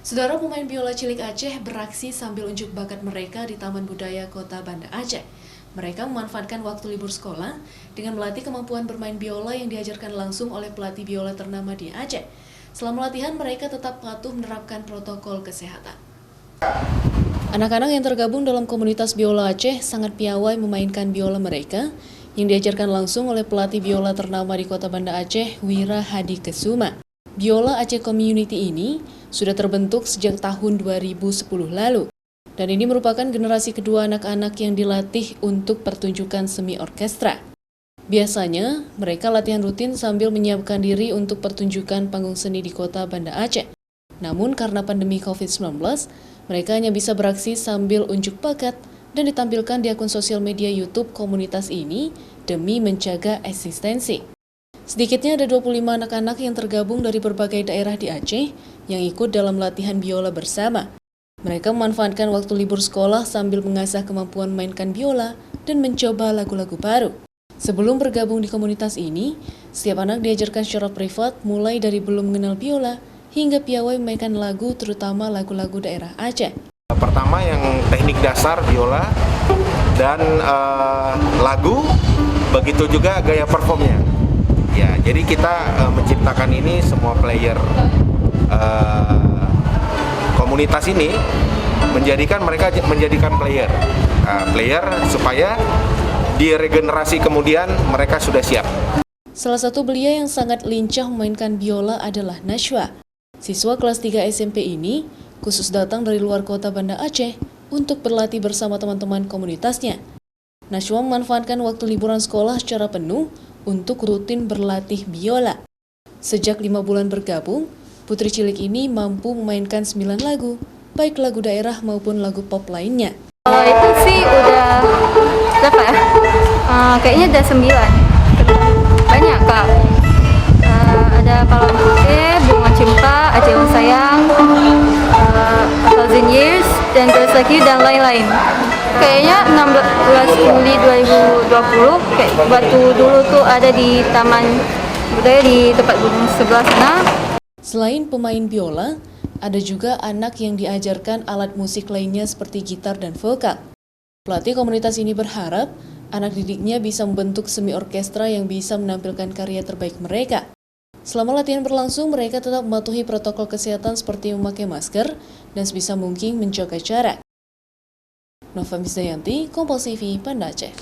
Saudara pemain biola cilik Aceh beraksi sambil unjuk bakat mereka di Taman Budaya Kota Banda Aceh. Mereka memanfaatkan waktu libur sekolah dengan melatih kemampuan bermain biola yang diajarkan langsung oleh pelatih biola ternama di Aceh. Selama latihan, mereka tetap patuh menerapkan protokol kesehatan. Anak-anak yang tergabung dalam komunitas biola Aceh sangat piawai memainkan biola mereka yang diajarkan langsung oleh pelatih biola ternama di Kota Banda Aceh, Wira Hadi Kesuma. Biola Aceh Community ini sudah terbentuk sejak tahun 2010 lalu, dan ini merupakan generasi kedua anak-anak yang dilatih untuk pertunjukan semi orkestra. Biasanya, mereka latihan rutin sambil menyiapkan diri untuk pertunjukan panggung seni di Kota Banda Aceh. Namun karena pandemi COVID-19, mereka hanya bisa beraksi sambil unjuk bakat dan ditampilkan di akun sosial media YouTube komunitas ini demi menjaga eksistensi. Sedikitnya ada 25 anak-anak yang tergabung dari berbagai daerah di Aceh yang ikut dalam latihan biola bersama. Mereka memanfaatkan waktu libur sekolah sambil mengasah kemampuan memainkan biola dan mencoba lagu-lagu baru. Sebelum bergabung di komunitas ini, setiap anak diajarkan secara privat mulai dari belum mengenal biola hingga piawai memainkan lagu, terutama lagu-lagu daerah Aceh. Pertama yang teknik dasar biola dan lagu, begitu juga gaya performnya. Ya, jadi kita menciptakan ini semua player komunitas ini menjadikan mereka menjadikan player supaya di regenerasi kemudian mereka sudah siap. Salah satu belia yang sangat lincah memainkan biola adalah Nashwa. Siswa kelas 3 SMP ini khusus datang dari luar kota Banda Aceh untuk berlatih bersama teman-teman komunitasnya. Nashwa memanfaatkan waktu liburan sekolah secara penuh untuk rutin berlatih biola. Sejak 5 bulan bergabung, putri cilik ini mampu memainkan 9 lagu, baik lagu daerah maupun lagu pop lainnya. Kalau itu sih udah berapa ya? Kayaknya udah 9. Banyak Kak. Ada Palang Putih, Bunga Cinta, Aceh Yang Sayang, Thousand Years, dan terus lagi dan lain-lain. Kayaknya 16 Juli 2020, kayak batu dulu tuh ada di Taman Budaya di tempat gunung sebelah sana. Selain pemain biola, ada juga anak yang diajarkan alat musik lainnya seperti gitar dan vokal. Pelatih komunitas ini berharap anak didiknya bisa membentuk semi orkestra yang bisa menampilkan karya terbaik mereka. Selama latihan berlangsung, mereka tetap mematuhi protokol kesehatan seperti memakai masker dan sebisa mungkin menjaga jarak. Nova Misdayanti, Kompas TV, Banda Aceh.